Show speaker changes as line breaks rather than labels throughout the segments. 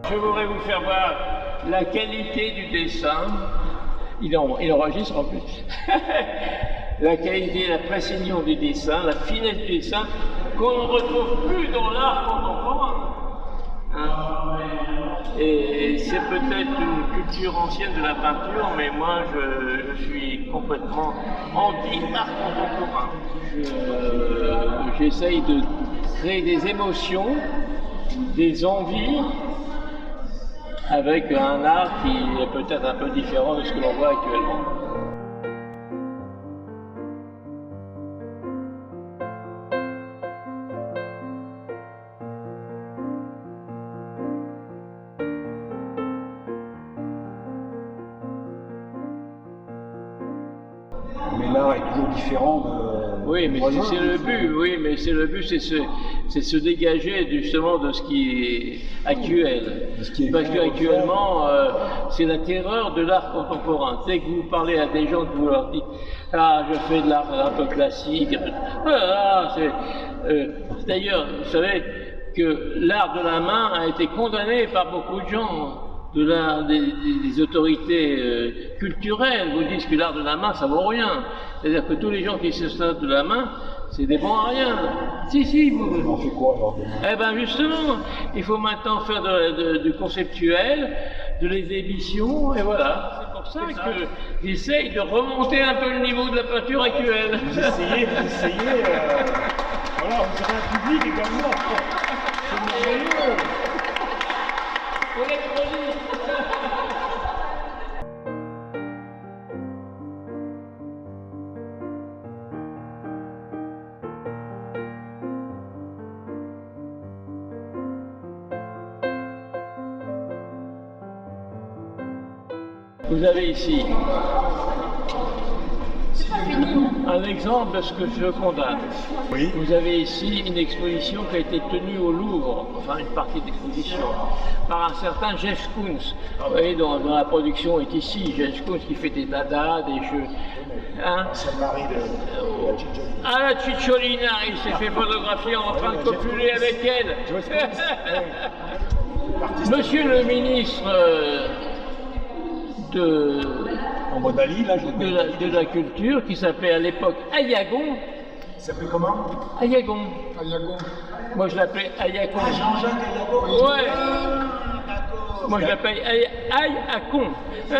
Je voudrais vous faire voir la qualité du dessin. Il enregistre en plus. La qualité, la précision du dessin, la finesse du dessin qu'on ne retrouve plus dans l'art contemporain. Hein? Et c'est peut-être une culture ancienne de la peinture, mais moi je suis complètement anti-art contemporain. J'essaye de créer des émotions, des envies, avec un art qui est peut-être un peu différent de ce que l'on voit actuellement.
Mais l'art est toujours différent de...
Oui, mais c'est le but, oui, mais c'est le but, c'est se dégager justement de ce qui est actuel. Parce qu'actuellement, c'est la terreur de l'art contemporain. Dès que vous parlez à des gens, que vous leur dites « Ah, je fais de l'art un peu classique », d'ailleurs, vous savez que l'art de la main a été condamné par beaucoup de gens. Des autorités culturelles vous disent que l'art de la main ça vaut rien. C'est-à-dire que tous les gens qui se servent de la main, c'est des bons à rien. Si, vous.
On fait quoi alors?
Eh bien justement, il faut maintenant faire du conceptuel, de l'exhibition, et voilà. C'est pour ça que j'essaye de remonter un peu le niveau de la peinture actuelle.
Vous essayez, voilà, vous avez un public également. C'est merveilleux.
Vous avez ici un exemple de ce que je condamne.
Oui.
Vous avez ici une exposition qui a été tenue au Louvre, enfin une partie d'exposition, par un certain Jeff Koons. Vous voyez, dont la production est ici. Jeff Koons qui fait des dadas, des jeux. Hein?
C'est le mari de la Cicciolina.
Ah, la Cicciolina, il s'est fait photographier en train de copuler avec elle. Monsieur le ministre
En mode Ali, là,
de la culture, qui s'appelait à l'époque Ayagon.
Il s'appelait comment?
Ayagon.
Ayagon.
Moi je l'appelais Ayagon.
Ah, Jean-Jacques Ayagon.
Ouais.
D'accord.
Moi je l'appelle Ayacon.
C'était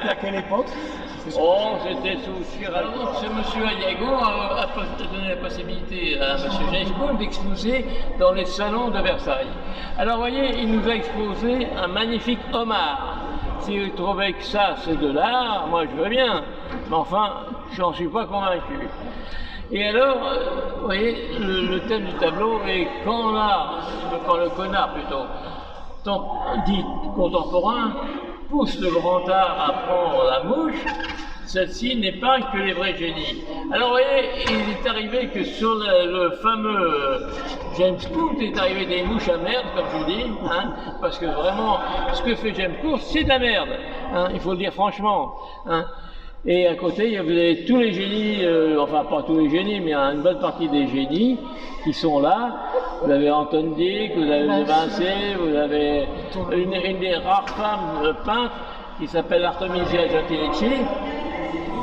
à quelle époque?
Oh, c'était sous Chirac. Ce monsieur Ayagon a donné la possibilité à monsieur Jeff Koons d'exposer dans les salons de Versailles. Alors vous voyez, il nous a exposé un magnifique homard. Si vous trouvez que ça c'est de l'art, moi je veux bien, mais enfin, j'en suis pas convaincu. Et alors, vous voyez, le thème du tableau est quand le connard plutôt, dit contemporain, pousse le grand art à prendre la mouche, celle-ci n'est pas que les vrais génies. Alors vous voyez, il est arrivé que sur le fameux James Cook, il est arrivé des mouches à merde, comme je vous dis, hein, parce que vraiment, ce que fait James Cook, c'est de la merde, hein, il faut le dire franchement. Hein. Et à côté, vous avez tous les génies, enfin pas tous les génies, mais une bonne partie des génies qui sont là. Vous avez Anton Dyck, vous avez Vincé, vous avez une des rares femmes peintres qui s'appelle Artemisia Gentileschi.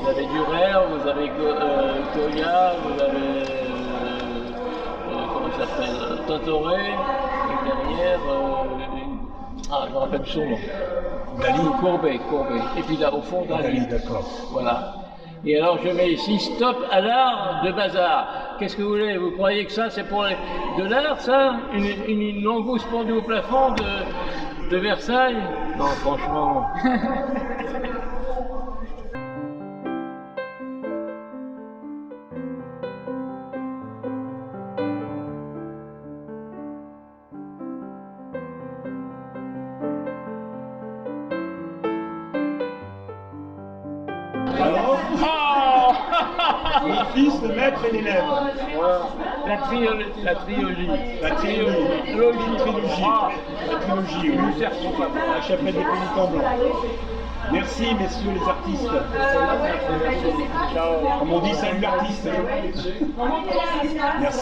Vous avez Dürer, vous avez Goya, vous avez comment il s'appelle, Tintoret, et derrière, je me rappelle son nom.
Dali.
Courbet. Et puis là, au fond, Dali.
D'accord.
Voilà. Et alors, je mets ici stop à l'art de bazar. Qu'est-ce que vous voulez? Vous croyez que ça, c'est pour de l'art, ça? Une langouste pendue au plafond de Versailles? Non, franchement.
Alors, le fils, le maître et l'élève.
Voilà. La trilogie.
La trilogie. La trilogie, oui. La chapelle des pénitents blancs. Merci, messieurs les artistes.
Ciao.
Comme on dit, salut l'artiste. Merci.